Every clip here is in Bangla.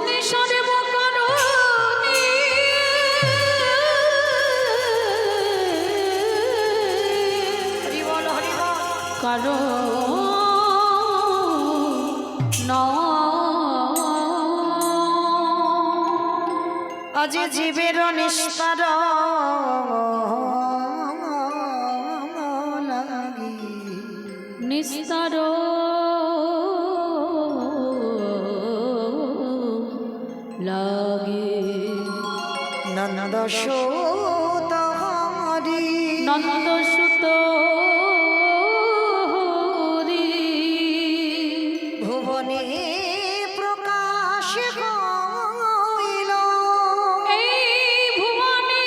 যিনি সর্বকারণে হরি বল কারণ আজ জীবের নিস্তার লাগি নিস্তার লাগে নন্দ সুত হরি নন্দ সুত হরি ভুবনে প্রকাশ হইল এই ভুবনে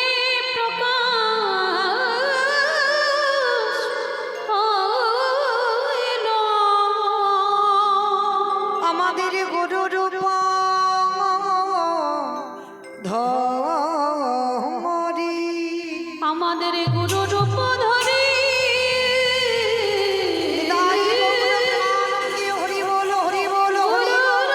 প্রকাশ হইল আমাদের গুরু রূপ ধরি আমাদের গুরু রূপ ধরি হরি বল হরি বল হরি বল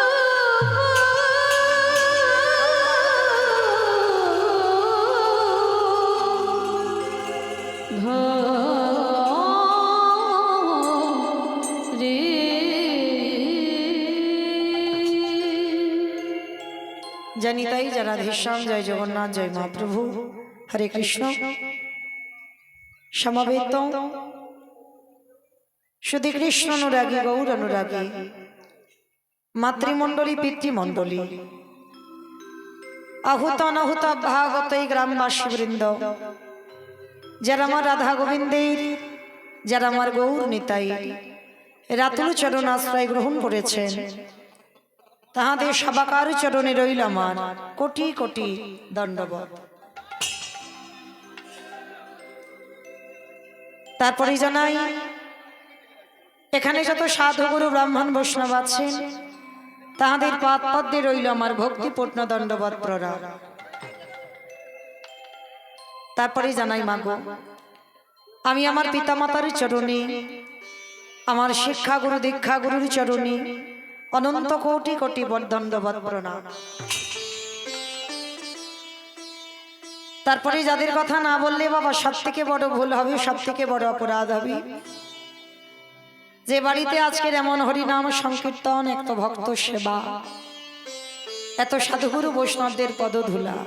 জানি তাই যারা রাধেশ্যাম জয় জগন্নাথ জয় মহাপ্রভু হরে কৃষ্ণ সমবেত শুধু কৃষ্ণ অনুরাগী গৌর অনুরাগী মাতৃমণ্ডলী পিতৃমণ্ডলী আহুত অনাহুত ভাগত এই গ্রামবাসী বৃন্দ যারা আমার রাধা গোবিন্দের যারা আমার গৌর নিতাই রাতুল চরণ আশ্রয় গ্রহণ করেছেন তাহাদের সবাকার চরণে রইল আমার কোটি কোটি দণ্ডবত। তারপরে জানাই এখানে যত সাধু গুরু ব্রাহ্মণ বৈষ্ণব আছেন তাহাদের পাদ পদ্মে রইল আমার ভক্তিপূর্ণ দণ্ডবত প্রণাম। তারপরে জানাই মাগো আমি আমার পিতামাতার চরণে আমার শিক্ষা গুরু দীক্ষা গুরুর চরণে অনন্ত কোটি কোটি দণ্ডবত প্রণাম। তারপরে যাদের কথা না বললে বাবা সব থেকে বড় ভুল হবে, সব থেকে বড় অপরাধ হবে, যে বাড়িতে আজকের এমন হরিনাম সংকীর্তন, এত ভক্ত সেবা, এত সাধুগুরু বৈষ্ণবদের পদধূলা,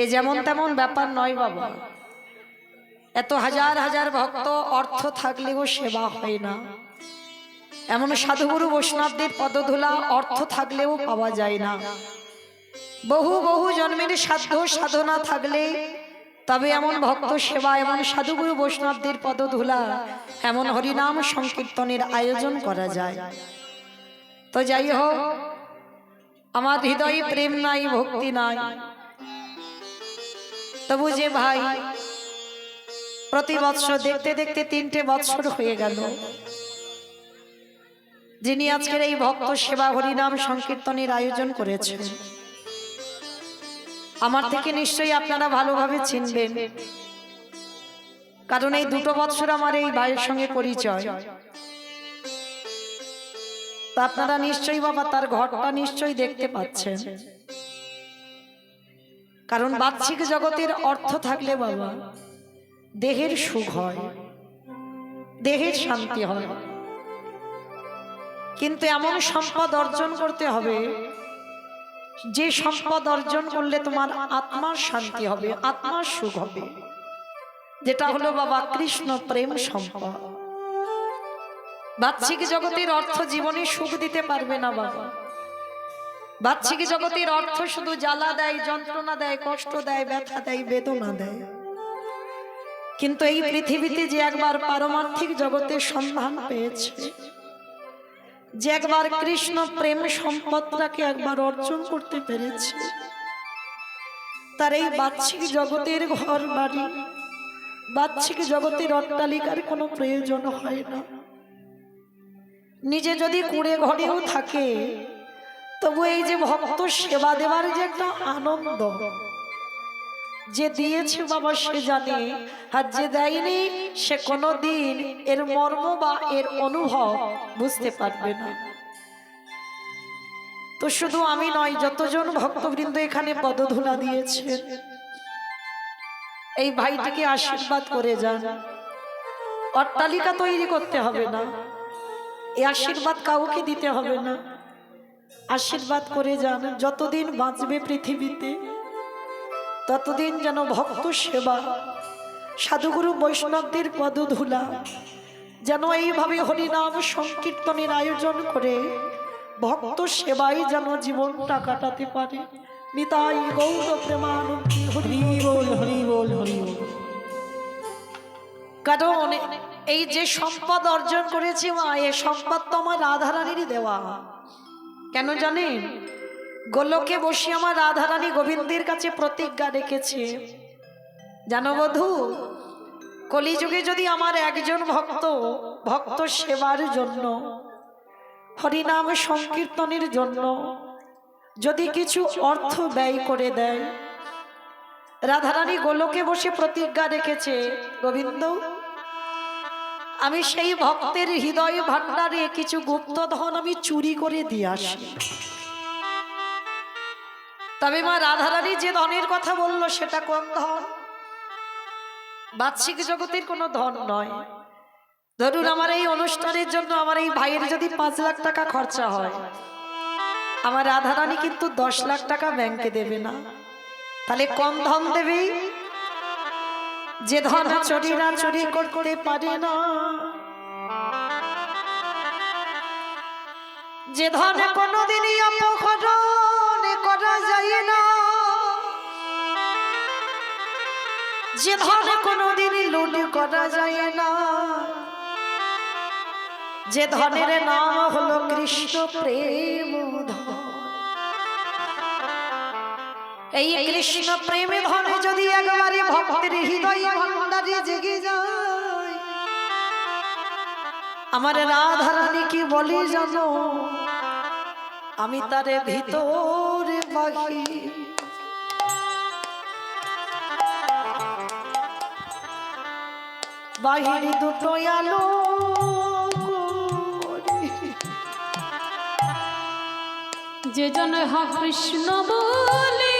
এ যেমন তেমন ব্যাপার নয় বাবা। এত হাজার হাজার ভক্ত অর্থ থাকলেও সেবা হয় না, এমন সাধুগুরু বৈষ্ণবদের পদধূলা অর্থ থাকলেও পাওয়া যায় না। বহু বহু জন্মের সাধ্য সাধনা থাকলে তবে এমন ভক্ত সেবা, এমন সাধুগুরু বৈষ্ণবদের পদধূলা, এমন হরিনাম সংকীর্তনের আয়োজন করা যায়। তো যাই হোক, আমার হৃদয়ে প্রেম নাই, ভক্তি নাই, তবু যে ভাই প্রতি বৎসর দেখতে দেখতে 3টে বৎসর হয়ে গেল, যিনি আজকের এই ভক্ত সেবা হরিনাম সংকীর্তনের আয়োজন করেছেন, আমার থেকে নিশ্চয়ই আপনারা ভালোভাবে চিনবেন, কারণ এই 2 বৎসর আমার এই ভাইয়ের সঙ্গে পরিচয়। তা আপনারা নিশ্চয়ই বাবা তার ঘরটা নিশ্চয়ই দেখতে পাচ্ছেন, কারণ বাহ্যিক জগতের অর্থ থাকলে বাবা দেহের সুখ হয়, দেহের শান্তি হয়, কিন্তু এমন সম্পদ অর্জন করতে হবে যে সম্পদ অর্জন করলে তোমার আত্মার শান্তি হবে, আত্মার সুখ হবে, যেটা হলো বাবা কৃষ্ণ প্রেম সম্পদ। বাহ্যিক জগতের অর্থ জীবনে সুখ দিতে পারবে না বাবা। বাহ্যিক জগতের অর্থ শুধু জ্বালা দেয়, যন্ত্রণা দেয়, কষ্ট দেয়, ব্যথা দেয়, বেদনা দেয়, কিন্তু এই পৃথিবীতে যে একবার পারমার্থিক জগতের সন্ধান পেয়েছে, যে একবার কৃষ্ণ প্রেম সম্পদটাকে একবার অর্জন করতে পেরেছে, তার এই বাহ্যিক জগতের ঘর বাড়ি, বাহ্যিক জগতের অট্টালিকার কোনো প্রয়োজন হয় না। নিজে যদি কুঁড়ে ঘরেও থাকে, তবু এই যে ভক্ত সেবা দেওয়ার যে একটা আনন্দ, যে দিয়েছে বাবা সে জানে, আর যে দেয়নি সে কোনোদিন এর মর্ম বা এর অনুভব বুঝতে পারবে না। তো শুধু আমি নয়, যতজন ভক্তবৃন্দ এখানে পদধূলা দিয়েছেন, এই ভাইটিকে আশীর্বাদ করে যান। অট্টালিকা তৈরি করতে হবে না, এই আশীর্বাদ কাউকে দিতে হবে না, আশীর্বাদ করে যান। যতদিন বাঁচবে পৃথিবীতে ততদিন যেন ভক্ত সেবা, সাধুগুরু বৈষ্ণবদের পদধূলা, যেন এইভাবে হরিনাম সংকীর্তনের আয়োজন করে ভক্ত সেবায় যেন জীবনটা কাটাতে পারে। নিতাই গৌর প্রেমানন্দী হরি বল, হরি বল, হরি বল। কারণ এই যে সম্পদ অর্জন করেছি মা, এই সম্পদ তো আমার রাধারানীরই দেওয়া। কেন জানেন? গোলকে বসে আমার রাধারানী গোবিন্দের কাছে প্রতিজ্ঞা রেখেছে, জানো বধূ, কলিযুগে যদি আমার একজন ভক্ত সেবার জন্য, হরিনাম সংকীর্তনের জন্য যদি কিছু অর্থ ব্যয় করে দেয়, রাধারানী গোলকে বসে প্রতিজ্ঞা রেখেছে, গোবিন্দ, আমি সেই ভক্তের হৃদয় ভান্ডারে কিছু গুপ্তধন আমি চুরি করে দিয়ে আসি। তবে মা রাধারানী যে ধনের কথা বললো সেটা কোন ধন? বাহ্যিক জগতের কোনো ধন নয়। ধরুন আমার এই অনুষ্ঠানের জন্য আমার এই ভাইয়ের যদি 5 লাখ টাকা খরচা হয়, আমার রাধারানী কিন্তু 10 লাখ টাকা ব্যাংকে দেবে না। তাহলে কম ধন দেবে, যে ধন চোরেরা চুরি করতে পারে না, যে ধন কোনোদিনই অপহরণ করা যায় না, যে ধন কোনোদিনই লুট করা যায় না, যে ধনের নাম হলো কৃষ্ণ প্রেম ধন। এই কৃষ্ণ প্রেমে ধনে যদি একবারে ভক্তের হৃদয় ভান্ডারে জেগে যায়, আমার রাধারানী কি বলি জানো? আমি তারে ভিতরে বাহিরে দুটো আলো যে জন হা কৃষ্ণ বলে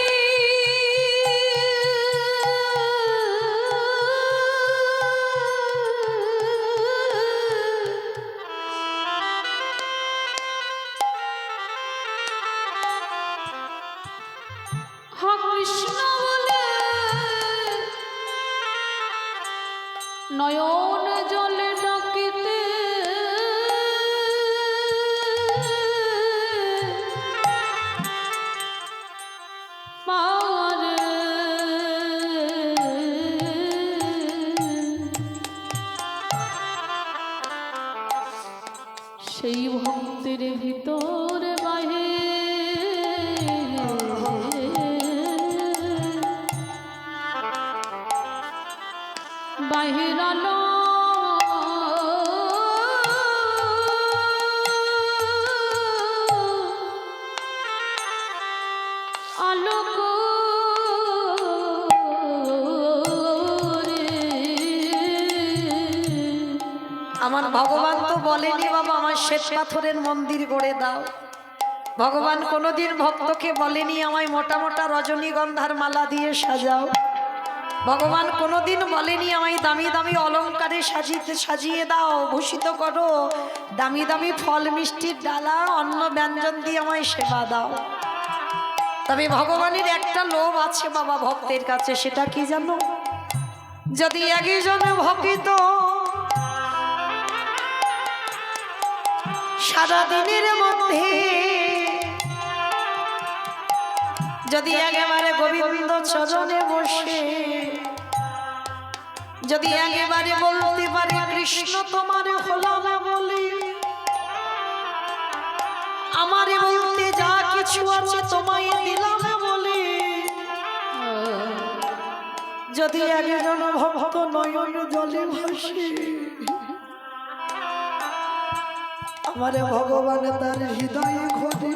হা কৃষ্ণ বলে নয়ন জলে ডাকিতে পারে, সেই ভক্তের ভিতরে বাহে বাহির আলো আলোক আমার ভগবান তো বলেনি বাবা আমার শ্বেত পাথরের মন্দির গড়ে দাও। ভগবান কোনোদিন ভক্তকে বলেনি আমায় মোটা মোটা রজনীগন্ধার মালা দিয়ে সাজাও। ভগবান কোনোদিন বলেনি আমায় দামি দামি অলংকারে সাজিয়ে দাও, ভূষিত করো, দামি দামি ফল মিষ্টির ডালা অন্ন ব্যঞ্জন দিয়ে আমায় সেবা দাও। তবে ভগবানের একটা লোভ আছে বাবা ভক্তের কাছে, সেটা কি জানো? যদি একজন ভক্ত সারাদিনের মধ্যে যদি একেবারে গোবিন্দ চরণে বসে যদি একেবারে বলতে পারে কৃষ্ণ তোমার হলাম বলে, আমারে বলতে যা কিছু আছে তোমায় দিলাম বলে, যদি একজন ভক্ত নয়ন জলে ভাসে, আমারে ভগবান তার হৃদয় ঘরে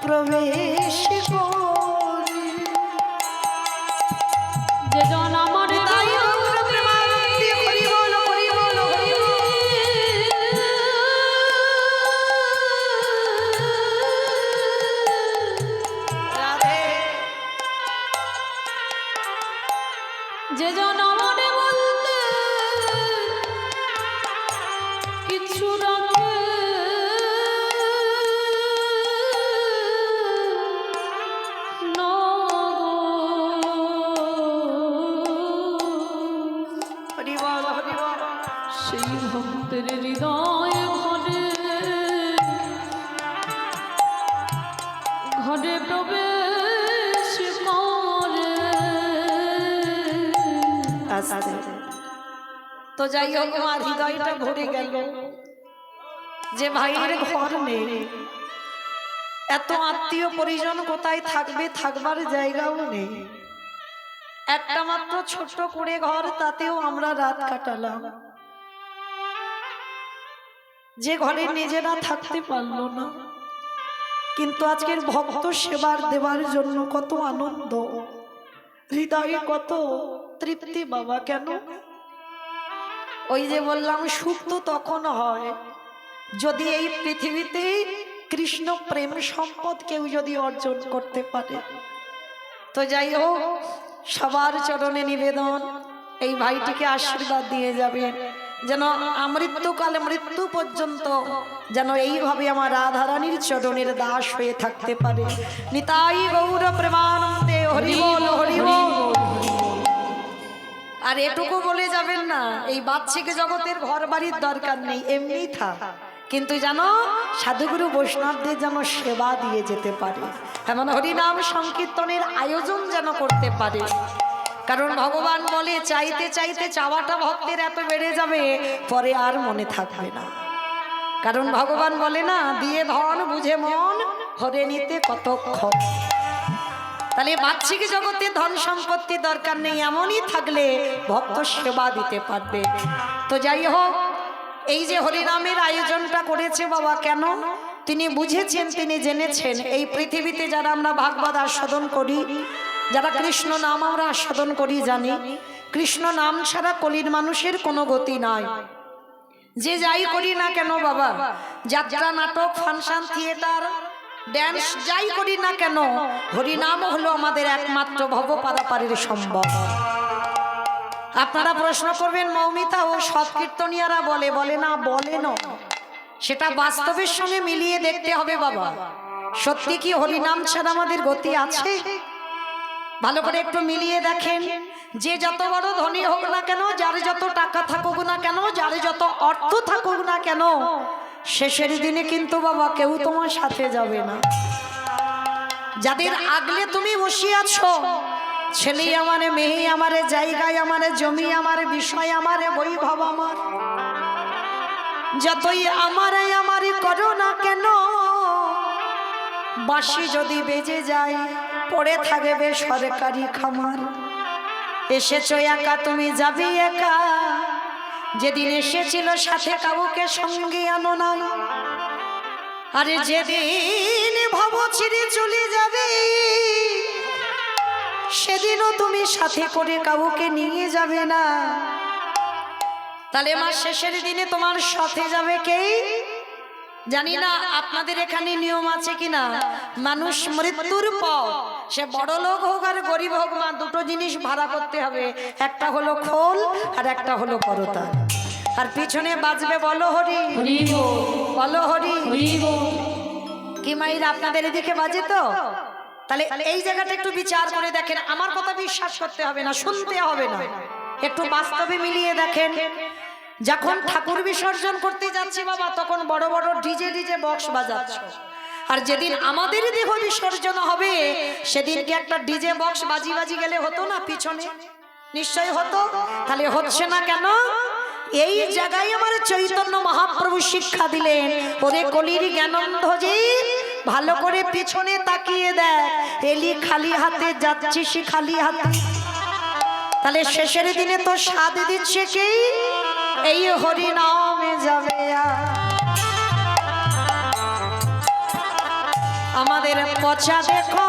প্রবেশ করে। যে জন আমার হরি বল, হরি বল, হরি বল। রাখে হরি বল হরি বল। সেই ভক্তের হৃদয় ঘরে ঘরে প্রবেশ করে। আস্তে। তো যাই হোক আমার হৃদয়টা ভরে গেল যে ভাইয়ের ঘর নেই, এত আত্মীয় পরিজন কোথায় থাকবে, থাকবার জায়গাও নেই, একটা মাত্র ছোট্ট করে ঘর, তাতেও আমরা রাত কাটালাম। যে ঘরে নিজেরা থাকতে পারলো না, কিন্তু আজকের ভক্ত সেবার দেবার জন্য কত আনন্দ, হৃদয়ে কত তৃপ্তি বাবা। কেন? ওই যে বললাম সুখ তো তখন হয় যদি এই পৃথিবীতে কৃষ্ণ প্রেম সম্পদ কেউ যদি অর্জন করতে পারে। তো যাই হোক, সবার চরণে নিবেদন, এই ভাইটিকে আশীর্বাদ দিয়ে যাবেন যেন আমৃত্যুকালে মৃত্যু পর্যন্ত যেন এইভাবে আমার রাধারানীর চরণের দাস হয়ে থাকতে পারে। নিতাই গৌর প্রেমানন্দে হরি বল হরি বল। আর এটুকু বলে যাবেন না এই বাচ্চাকে জগতের ঘর বাড়ির দরকার নেই, এমনি থাক, কিন্তু জানো সাধুগুরু বৈষ্ণবদের যেন সেবা দিয়ে যেতে পারে, এমন হরিনাম সংকীর্তনের আয়োজন যেন করতে পারে। কারণ ভগবান বলে চাইতে চাইতে চাওয়াটা ভক্তের এত বেড়ে যাবে পরে আর মনে থাকবে না। কারণ ভগবান বলে না, দিয়ে ধন বুঝে মন হরে নিতে কতক্ষণ। তাহলে বাহ্যিক জগতে ধন সম্পত্তি দরকার নেই, এমনই থাকলে ভক্ত সেবা দিতে পারবে। তো যাই হোক, এই যে হরিনামের আয়োজনটা করেছে বাবা, কেন? তিনি বুঝেছেন, তিনি জেনেছেন এই পৃথিবীতে যারা আমরা ভাগবত আস্বাদন করি, যারা কৃষ্ণ নাম আমরা আস্বাদন করি, জানি কৃষ্ণ নাম ছাড়া কলির মানুষের কোনো গতি নাই। যে যাই করি না কেন বাবা, যাত্রা, নাটক, ফাংশন, থিয়েটার, ড্যান্স যাই করি না কেন, হরিনাম হলো আমাদের একমাত্র ভব পারাপারের সম্ভব। আপনারা প্রশ্ন করবেন মৌমিতা, ও সব কীর্তনিয়ারা বলে, বলে না, বলে না, সেটা বাস্তবের সঙ্গে মিলিয়ে দেখতে হবে বাবা। সত্যি কি হরিনাম ছাড়া আমাদের গতি আছে? ভালো করে একটু মিলিয়ে দেখেন। যে যত বড় ধনী হোক না কেন, যার যত টাকা থাকুক না কেন, যার যত অর্থ থাকুক না কেন, শেষের দিনে কিন্তু বাবা কেউ তোমার সাথে যাবে না। যাদের আগলে তুমি বসে আছো, ছেলে আমারে, মেয়ে আমারে, জায়গায় আমারে, জমি আমার, বিষয় আমার, বৈভব আমার, যতই আমারে আমারই করো না কেন, বাঁশি যদি বেজে যায় পড়ে থাকবে সরকারি খামার। এসেছো একা, তুমি যাবি একা, যেদিন এসেছিল সাথে কাউকে সঙ্গে আনো না। আরে যেদিন ভাবো ছেড়ে চলে যাবে, সেদিনও তুমি সাথে করে কাউকে নিয়ে যাবে না। তাহলে আমার শেষের দিনে তোমার সাথে যাবে কে? জানি না আপনাদের এখানে নিয়ম আছে কিনা, মানুষ মৃত্যুর পর সে বড় লোক হোক আর গরিব হোক, মা দুটো জিনিস ভাড়া করতে হবে, একটা হলো খোল আর একটা হলো করতাল। আর পিছনে বাজবে বলো হরি বলো হরি। কি মাইরা আপনাদের এদিকে বাজে তো? তাহলে এই জায়গাটা একটু বিচার করে দেখেন। আমার কথা বিশ্বাস করতে হবে না, শুনতে হবে না, একটু বাস্তবে মিলিয়ে দেখেন। যখন ঠাকুর বিসর্জন করতে যাচ্ছি বাবা, তখন বড় বড় ডিজে বক্স বাজাচ্ছ, আর যেদিন আমাদের দেহ বিসর্জন হবে সেদিন কি একটা ডিজে বক্স বাজি গেলে হতো না? পিছনে নিশ্চয় হতো। তাহলে হচ্ছে না কেন? এই জায়গায় আমার চৈতন্য মহাপ্রভু শিক্ষা দিলেন, ওরে কলির জ্ঞানন্ধজি, ভালো করে পিছনে তাকিয়ে দেখ, এলি খালি হাতে যাচ্ছিস খালি হাতে। তাহলে শেষের দিনে তো স্বাদ দিচ্ছে কি? এই হরি নামে যাবে। আমাদের পচা দেখো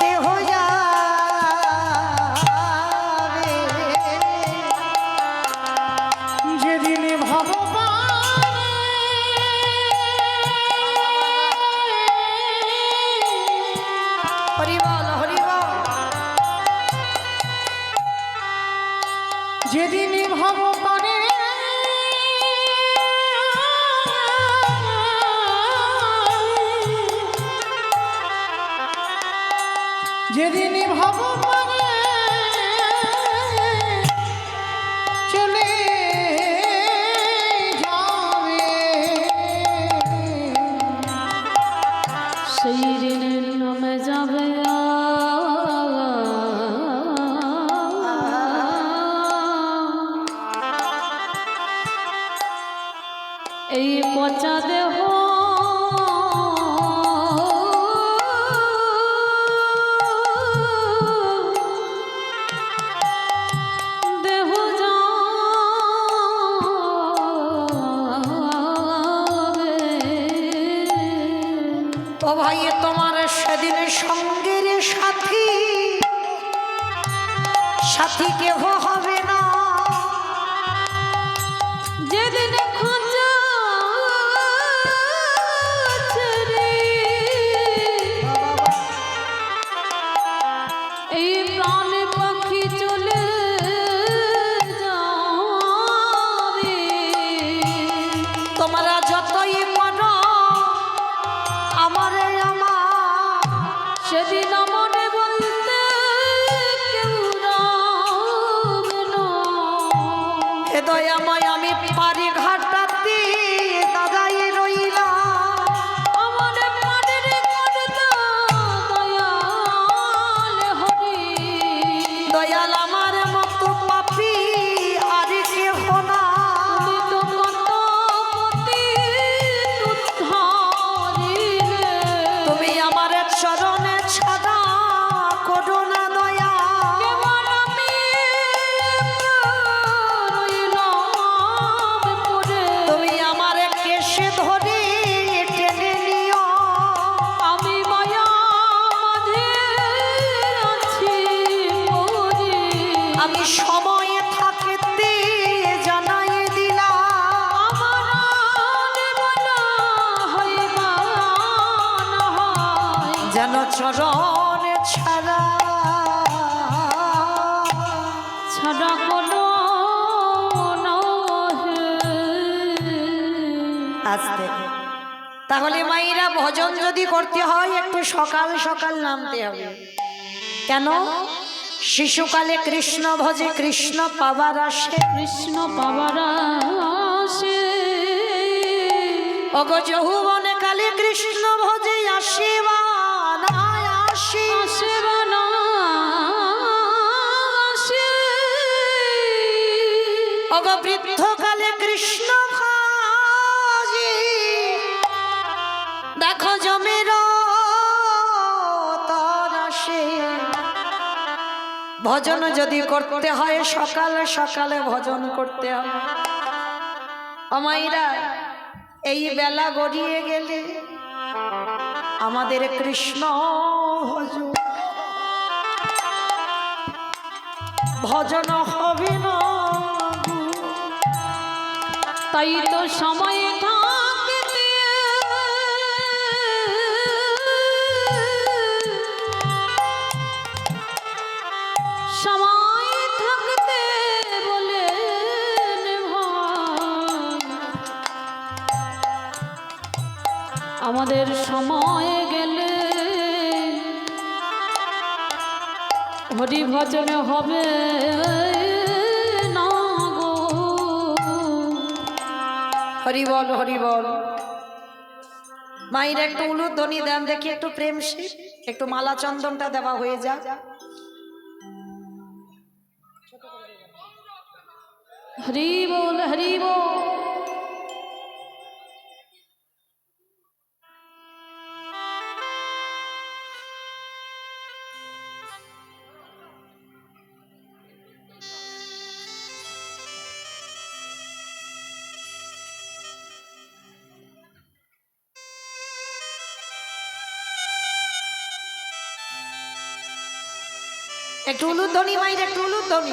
দেহ যাবে, যেদিন ভগবান হরি বল হরি বল। যেদিন ভব করে যেদিন ভব করে চলে যাবে সেই ঋণের নামে যাবে এই পচা দেহ দেহ যাবে। ও ভাই তোমার সেদিন সঙ্গের সাথী সাথী কেহ হবে না যেদিন খোঁজা ছেড়ে এই প্রাণ পাখি চলে যাবে তোমরা যতই পারো আমারে আমার সেদিন আমারে বলতে কেউ রাবে না এ দয়াময় আমি পারি ঘাটাতে দাদাই রইলাম আমার পানের করতা দয়াল হরি দয়াল আমার মতো পাপি আর কেহ না তুমি তো কত পতি উদ্ধারিলে তুমি আমার চরণে ছাড়া করো না দয়া কেমন আমি রইলাম পড়ে তুমি আমার কেশে ধরে টেনে নিও আমি মায়া মাঝে আছি মরি আমি সময়ে থাকতে জানাই দিলাম আমার বলা হইবা না হয় যেন চরণে ছাড়া ছাড়া কোনো নহে আসতে তাহলে মাইরা ভজন যদি করতে হয় একটু সকাল সকাল নামতে হবে কেন শিশুকালে কৃষ্ণ ভজে কৃষ্ণ পাবার আসে কৃষ্ণ পাবার আসে অগ যৌবনে কালে কৃষ্ণ ভজে আসিবা না আসি আসে বা না আসে অগ বৃদ্ধ কালে কৃষ্ণ ভাজি দেখো জমির তর আসে ভজন যদি করতে হয় সকালে সকালে ভজন করতে হবে আমাইরা এই বেলা গড়িয়ে গেলে আমাদের কৃষ্ণ ভজন ভজন হবে না তাই তো সময় থাকতে সময় থাকতে বলে আমাদের সময় গেলে হরি ভজন হবে না গো হরি বল হরি বল মায়ের একটু উলুধ্বনি দেন দেখি একটু প্রেম শীত একটু মালা চন্দনটা দেওয়া হয়ে যা হরি বল হরি বল একটু উলুধ্বনি মায়ের একটু উলুধ্বনি